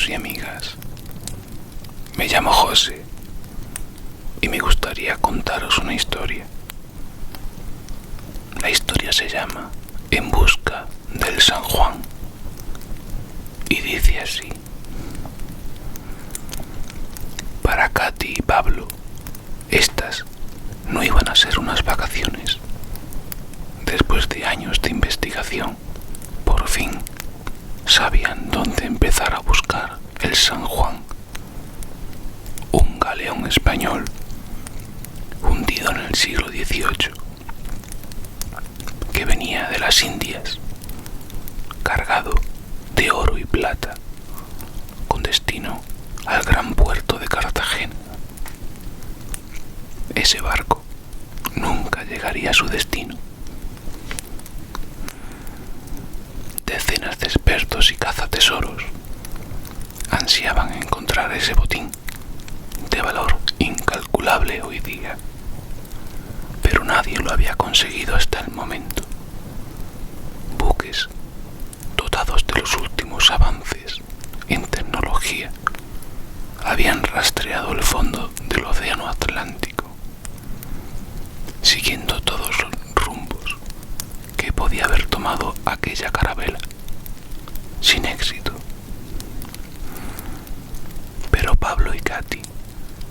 amigos y amigas. Me llamo José y me gustaría contaros una historia. La historia se llama En busca del San Juan y dice así. Para Katy y Pablo, estas no iban a ser unas vacaciones. Después de años de investigación, por fin sabían dónde empezar a buscar el San Juan, un galeón español hundido en el siglo XVIII, que venía de las Indias, cargado de oro y plata, con destino al gran puerto de Cartagena. Ese barco nunca llegaría a su destino. Decenas de expertos y cazatesoros ansiaban encontrar ese botín de valor incalculable hoy día, pero nadie lo había conseguido hasta el momento. Buques dotados de los últimos avances en tecnología habían rastreado el fondo del océano Atlántico, siguiendo todos los rumbos que podía haber tomado aquella carabela, sin éxito. Pero Pablo y Katy,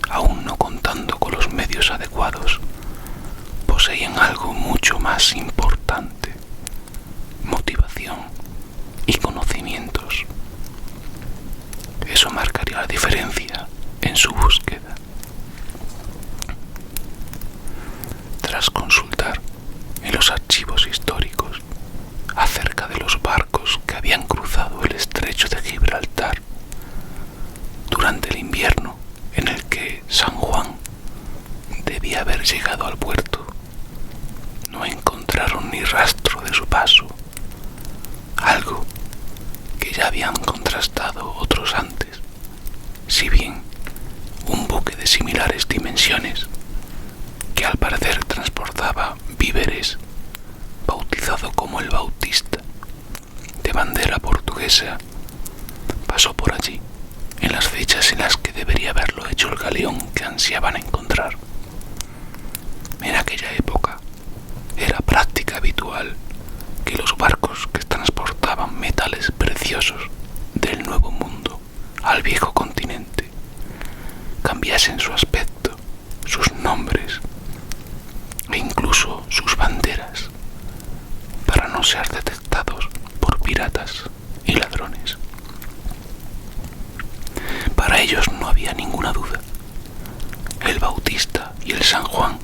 aún no contando con los medios adecuados, poseían algo mucho más importante: motivación y conocimientos. Eso marcaría la diferencia en su búsqueda. Tras consultar en los archivos históricos acerca de los barcos que habían cruzado el estrecho de Gibraltar durante el invierno en el que San Juan debía haber llegado al puerto, no encontraron ni rastro de su paso, algo que ya habían contrastado otros antes. Si bien un buque de similares dimensiones, que al parecer transportaba víveres, bautizado como el Bautista, de bandera portuguesa, pasó por allí en las fechas en las que debería haberlo hecho el galeón que ansiaban encontrar. En aquella época era práctica habitual que los barcos que transportaban metales preciosos del Nuevo Mundo al Viejo Continente cambiasen su aspecto, sus nombres e incluso sus banderas para no ser detectados por piratas y ladrones. Para ellos no había ninguna duda. El Bautista y el San Juan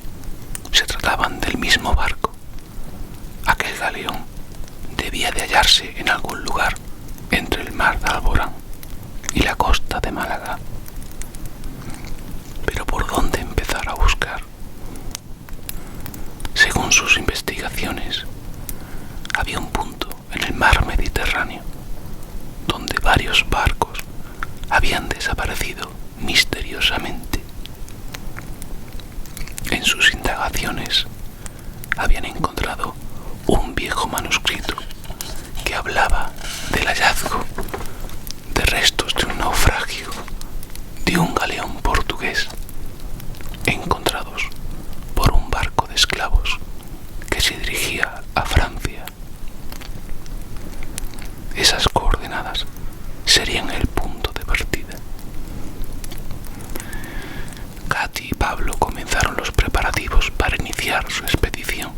se trataban del mismo barco. Aquel galeón debía de hallarse en algún lugar entre el mar de Alborán y la costa de Málaga. Pero ¿por dónde empezar a buscar? Según sus investigaciones, había un punto en el mar Mediterráneo donde varios barcos habían desaparecido misteriosamente. En sus indagaciones habían encontrado un viejo manuscrito que hablaba del hallazgo de restos de un naufragio de un galeón portugués encontrados por un barco de esclavos que se dirigía a Francia. Esas coordenadas serían el punto de partida. Katy y Pablo comenzaron los preparativos para iniciar su expedición.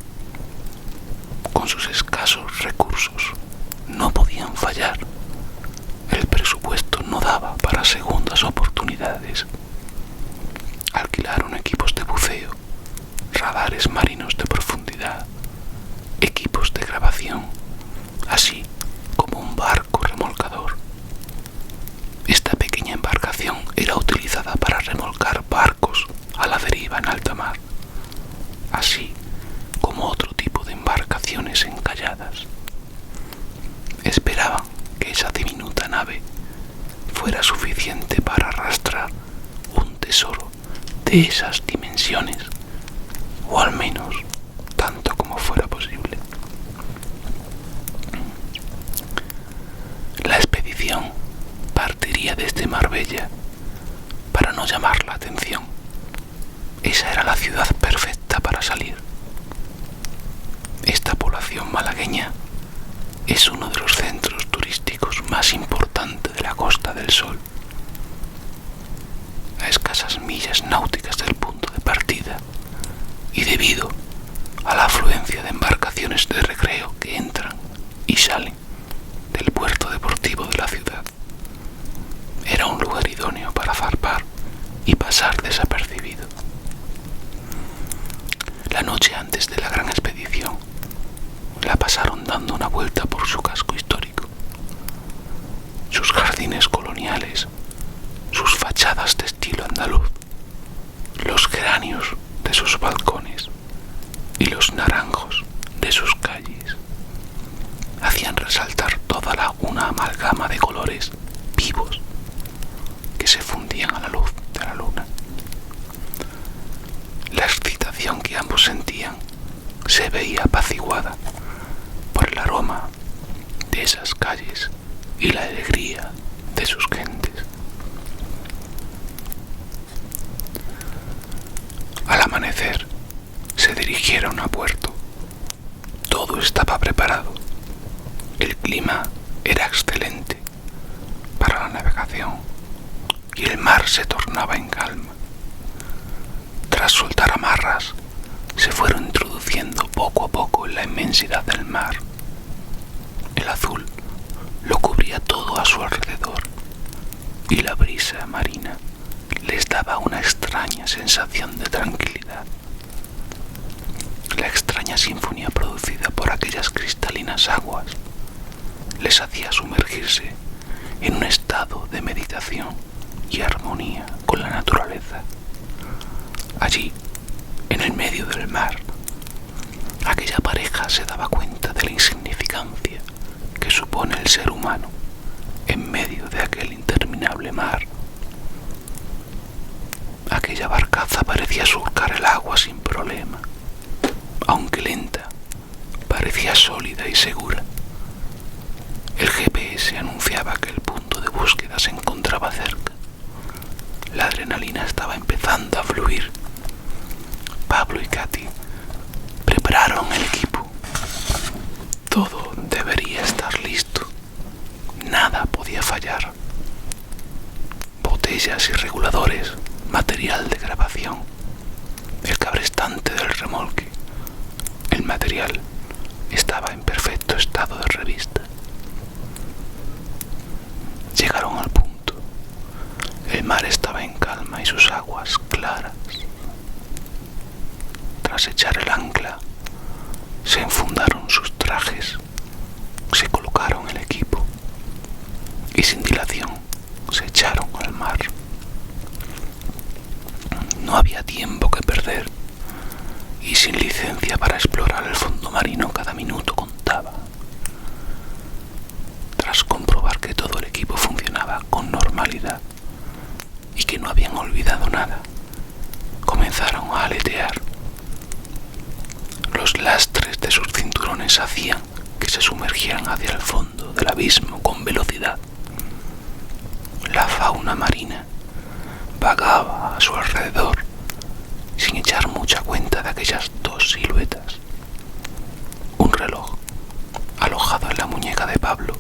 Con sus escasos recursos no podían fallar. El presupuesto no daba para segundas oportunidades. Alquilaron equipos de buceo, radares marinos de profundidad, equipos de grabación, así como un barco remolcador. Esta pequeña embarcación era utilizada para remolcar barcos a la deriva en alta mar, así como otro tipo de embarcaciones encalladas. Esperaban que esa diminuta nave fuera suficiente para arrastrar un tesoro de esas dimensiones, o al menos tanto como fuera posible. La expedición partiría desde Marbella para no llamar la atención. Esa era la ciudad perfecta para salir. Esta población malagueña es uno de los centros turísticos más importantes de la Costa del Sol. A escasas millas náuticas del punto de partida y debido a la afluencia de embarcaciones de recreo que entran y salen del puerto deportivo de la ciudad, era un lugar idóneo para zarpar y pasar desapercibido. La noche antes de la gran expedición la pasaron dando una vuelta por su casco histórico, sus jardines coloniales, sus fachadas de estilo andaluz, los geranios de sus balcones y los naranjos de sus calles. Hacían resaltar una amalgama de colores vivos que se fundían a la luz de la luna. La excitación que ambos sentían se veía apaciguada por el aroma de esas calles y la alegría de sus gentes. Al amanecer se dirigieron a puerto. Todo estaba preparado. El clima era excelente para la navegación y el mar se tornaba en calma. Tras soltar amarras, se fueron introduciendo poco a poco en la inmensidad del mar. El azul lo cubría todo a su alrededor y la brisa marina les daba una extraña sensación de tranquilidad. La extraña sinfonía producida por aquellas cristalinas aguas les hacía sumergirse en un estado de meditación y armonía con la naturaleza. Allí, en el medio del mar, aquella pareja se daba cuenta de la insignificancia que supone el ser humano en medio de aquel interminable mar. Aquella barcaza parecía surcar el agua sin problema. Aunque lenta, parecía sólida y segura. El GPS anunciaba que el punto de búsqueda se encontraba cerca. La adrenalina estaba empezando a fluir. Pablo y Katy prepararon el equipo. Todo debería estar listo. Nada podía fallar. Botellas y reguladores, material de grabación, el cabrestante del remolque. El material estaba en perfecto estado de revista. Llegaron al punto. El mar estaba en calma y sus aguas claras. Tras echar el ancla, se enfundaron sus trajes, se colocaron el equipo y sin dilación se echaron al mar. No había tiempo que perder y sin licencia para explorar el fondo marino cada minuto contaba. Tras comprobar que todo el equipo funcionaba con normalidad y que no habían olvidado nada, comenzaron a aletear. Los lastres de sus cinturones hacían que se sumergieran hacia el fondo del abismo con velocidad. La fauna marina vagaba a su alrededor sin echar mucha cuenta de aquellas dos siluetas. Un reloj, alojado en la muñeca de Pablo,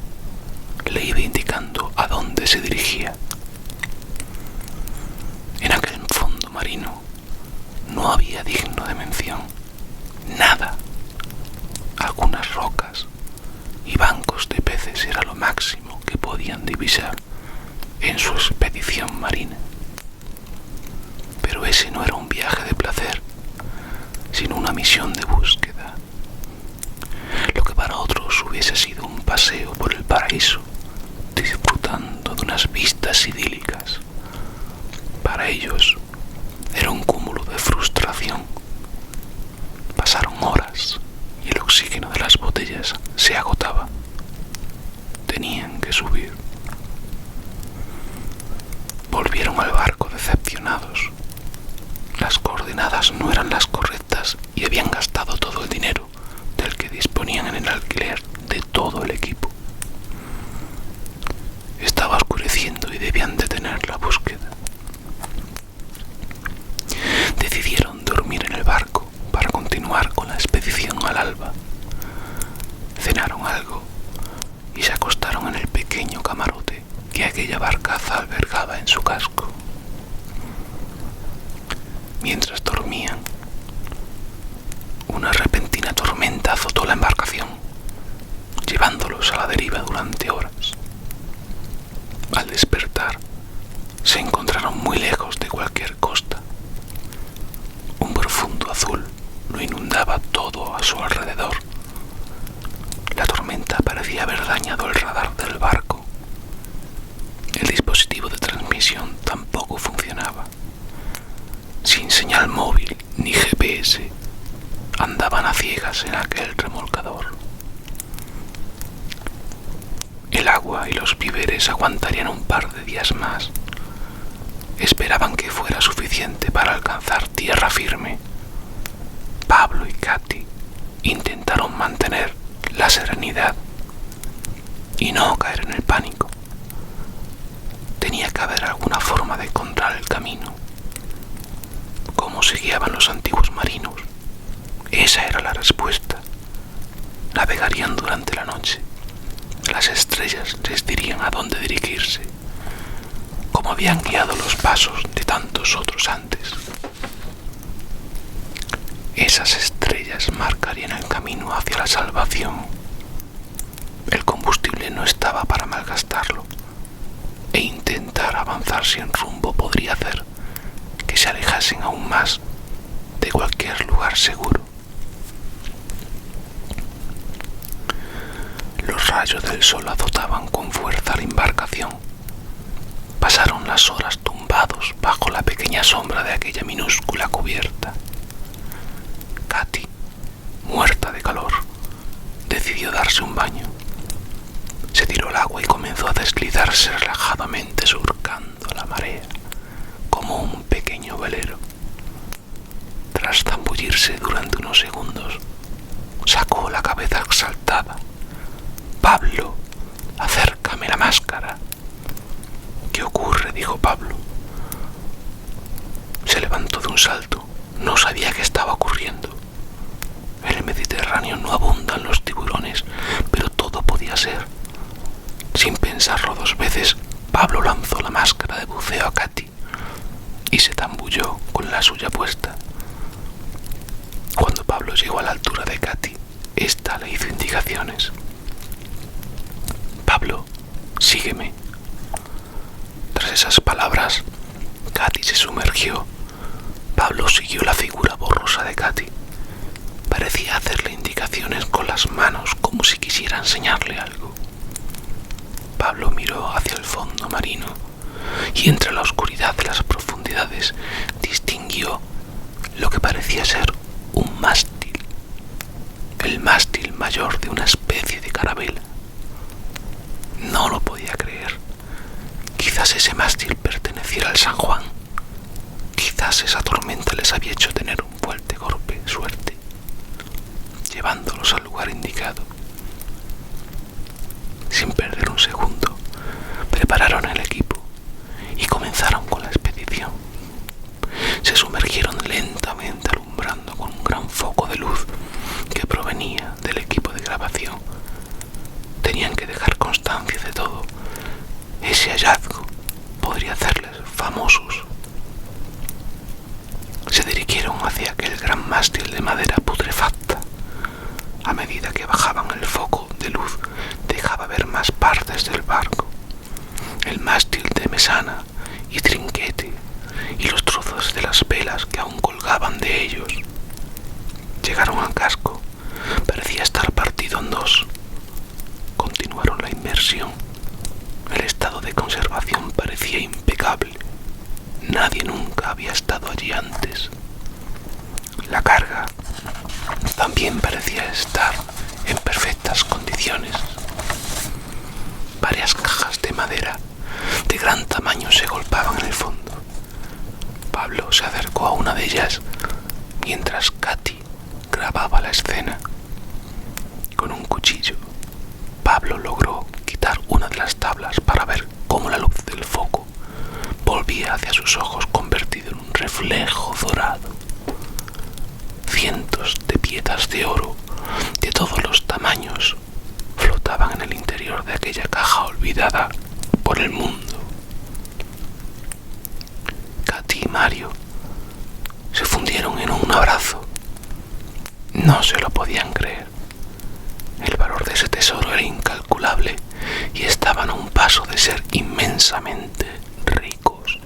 le iba indicando a dónde se dirigía. En aquel fondo marino no había digno de mención. Nada. Algunas rocas y bancos de peces era lo máximo que podían divisar en su expedición marina. Pero ese no era un viaje de placer, sino una misión de búsqueda. Lo que para otros hubiese sido un paseo por el paraíso, disfrutando de unas vistas idílicas, para ellos era un cúmulo de frustración. Pasaron horas y el oxígeno de las botellas se agotaba. Tenían que subir. Volvieron al barco decepcionados. Las coordenadas no eran las correctas y habían gastado todo el dinero del que disponían en el alquiler de todo el equipo. Estaba oscureciendo y debían detener cenaron algo y se acostaron en el pequeño camarote que aquella barcaza albergaba en su casco. Mientras dormían, una repentina tormenta azotó la embarcación, llevándolos a la deriva durante horas. Al despertar, se encontraron muy lejos de cualquier costa. Un profundo azul lo inundaba todo a su alrededor. La tormenta parecía haber dañado el radar del barco. El dispositivo de transmisión tampoco funcionaba. Sin señal móvil ni GPS, andaban a ciegas en aquel remolcador. El agua y los víveres aguantarían un par de días más. Esperaban que fuera suficiente para alcanzar tierra firme. Pablo y Katy intentaron mantener la serenidad y no caer en el pánico. Tenía que haber alguna forma de encontrar el camino. ¿Cómo se guiaban los antiguos marinos? Esa era la respuesta. Navegarían durante la noche. Las estrellas les dirían a dónde dirigirse, como habían guiado los pasos de tantos otros antes. Esas estrellas marcarían el camino hacia la salvación. El combustible no estaba para malgastarlo, e intentar avanzar sin rumbo podría hacer que se alejasen aún más de cualquier lugar seguro. Los rayos del sol azotaban con fuerza la embarcación. Pasaron las horas tumbados bajo la pequeña sombra de aquella minúscula cubierta. Katy, muerta de calor, decidió darse un baño. Se tiró al agua y comenzó a deslizarse relajadamente surcando la marea, como un pequeño velero. Tras zambullirse durante unos segundos, sacó la cabeza exaltada. «Pablo, acércame la máscara». «¿Qué ocurre?», dijo Pablo. Se levantó de un salto. No sabía qué estaba ocurriendo. En el Mediterráneo no abundan los tiburones, pero todo podía ser. Sin pensarlo dos veces, Pablo lanzó la máscara de buceo a Katy y se zambulló con la suya puesta. Cuando Pablo llegó a la altura de Katy, ésta le hizo indicaciones. «Pablo, sígueme». Tras esas palabras, Katy se sumergió. Pablo siguió la figura borrosa de Katy. Parecía hacerle indicaciones con las manos como si quisiera enseñarle algo. Pablo miró hacia el fondo marino y entre la oscuridad de las profundidades distinguió lo que parecía ser un mástil, el mástil mayor de una especie de carabela. No lo podía creer. Quizás ese mástil perteneciera al San Juan. Quizás esa tormenta les había hecho tener un fuerte golpe de suerte, llevándolos al lugar indicado. Sin perder un segundo, prepararon el equipo y comenzaron con la expedición. Se sumergieron lentamente alumbrando con un gran foco de luz que provenía del equipo de grabación. Tenían que dejar constancia de todo. Ese hallazgo podría hacerles famosos. Se dirigieron hacia aquel gran mástil de madera putrefacta. A medida que bajaban, el foco de luz dejaba ver más partes del barco. El mástil de mesana y trinquete y los trozos de las velas que aún colgaban de ellos. Llegaron al casco. Parecía estar partido en dos. Continuaron la inmersión. El estado de conservación parecía impecable. Nadie nunca había estado allí antes. La carga también parecía estar en perfectas condiciones. Varias cajas de madera de gran tamaño se golpeaban en el fondo. Pablo se acercó a una de ellas mientras Katy grababa la escena. Con un cuchillo, Pablo logró quitar una de las tablas para ver cómo la luz del foco volvía hacia sus ojos convertido en un reflejo dorado. Cientos de piedras de oro de todos los tamaños flotaban en el interior de aquella caja olvidada por el mundo. Katy y Mario se fundieron en un abrazo. No se lo podían creer. El valor de ese tesoro era incalculable y estaban a un paso de ser inmensamente ricos.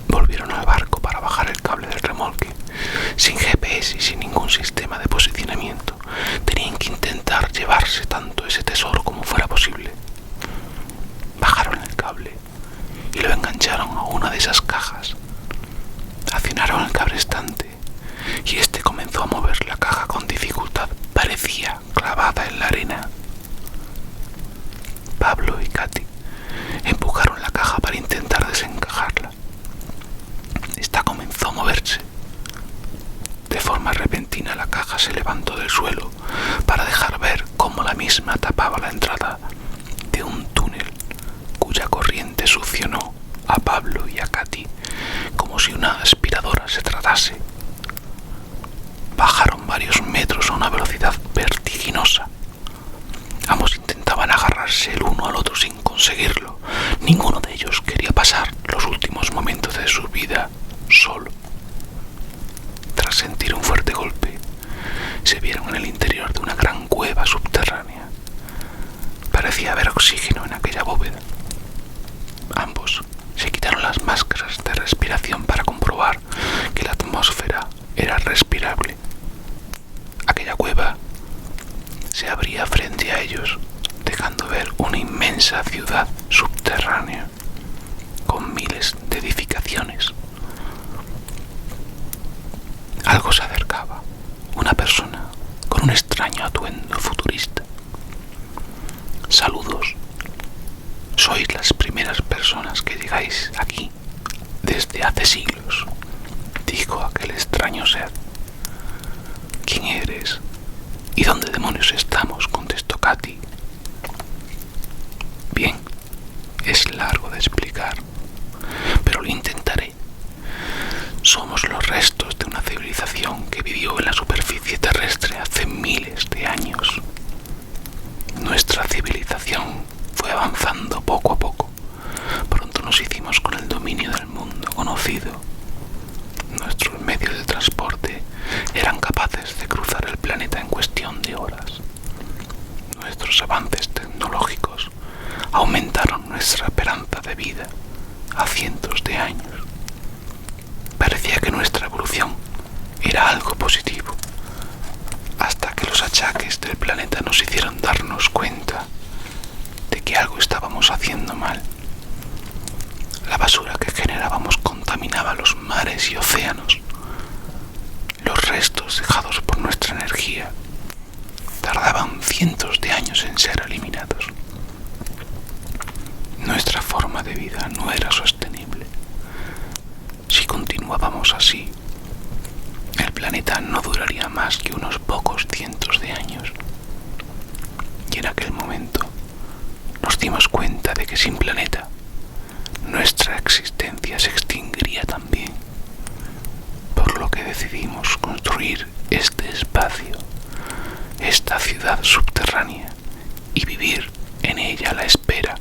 Volvieron al barco para bajar el cable del remolque. Sin GPS y sin ningún sistema de posicionamiento, tenían que intentar llevarse tanto ese tesoro como fuera posible. Bajaron el cable y lo engancharon a una de esas cajas. Accionaron el cabrestante y este comenzó a mover la caja con dificultad. Parecía clavada en la arena. Pablo y Katy empujaron la caja para intentar desencajarla. Esta comenzó a moverse. De forma repentina la caja se levantó del suelo para dejar ver cómo la misma tapaba la entrada de un túnel cuya corriente succionó a Pablo y a Katy como si una aspiradora se tratase. Bajaron varios metros a una velocidad vertiginosa. Ambos intentaban agarrarse el uno al otro sin conseguirlo. Ninguno de ellos quería pasar los últimos momentos de su vida solo. Tras sentir un fuerte golpe, se vieron en el interior de una gran cueva subterránea. Parecía haber oxígeno en aquella bóveda. Ambos se quitaron las máscaras de respiración para comprobar que la atmósfera era respirable. Aquella cueva se abría frente a ellos, dejando ver una inmensa ciudad subterránea con miles de edificaciones. Algo se acercaba, una persona con un extraño atuendo futurista. Saludos, sois las primeras personas que llegáis aquí desde hace siglos, dijo aquel extraño ser. ¿Quién eres? ¿Y dónde demonios estamos?, contestó Katy. Bien, es largo de explicar, pero lo intentaré. Somos los restos de una civilización que vivió en la superficie terrestre hace miles de años. Nuestra civilización fue avanzando poco a poco. Pronto nos hicimos con el dominio del mundo conocido. Nuestros medios de transporte eran capaces de cruzar el planeta en cuestión de horas. Nuestros avances tecnológicos aumentaron nuestra esperanza de vida a cientos de años. Parecía que nuestra evolución era algo positivo, hasta que los achaques del planeta nos hicieron darnos cuenta de que algo estábamos haciendo mal. La basura que generábamos contaminaba los mares y océanos. Los restos dejados por nuestra energía tardaban cientos de años en ser eliminados. Nuestra forma de vida no era sostenible. Si continuábamos así, el planeta no duraría más que unos pocos cientos de años. Y en aquel momento nos dimos cuenta de que sin planeta nuestra existencia se extinguiría también, por lo que decidimos construir este espacio, esta ciudad subterránea, y vivir en ella a la espera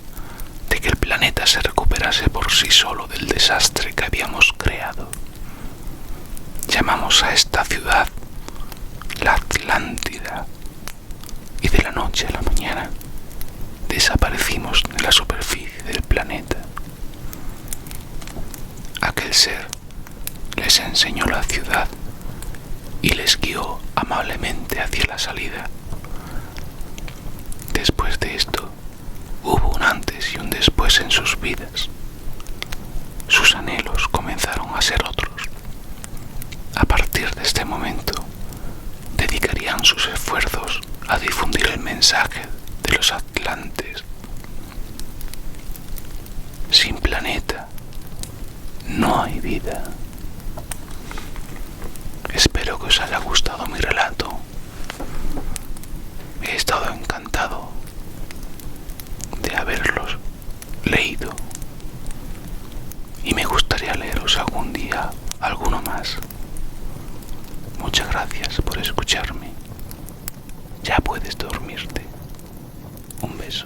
de que el planeta se recuperase por sí solo del desastre que habíamos creado. Llamamos a esta ciudad la Atlántida, y de la noche a la mañana desaparecimos de la superficie del planeta. Aquel ser les enseñó la ciudad y les guió amablemente hacia la salida. Después de esto, hubo un antes y un después en sus vidas. Sus anhelos comenzaron a ser otros. A partir de este momento, dedicarían sus esfuerzos a difundir el mensaje de los atlantes. Sin planeta no hay vida. Espero que os haya gustado mi relato. He estado encantado de haberlos leído y me gustaría leeros algún día alguno más. Muchas gracias por escucharme. Ya puedes puedes dormirte. Un beso.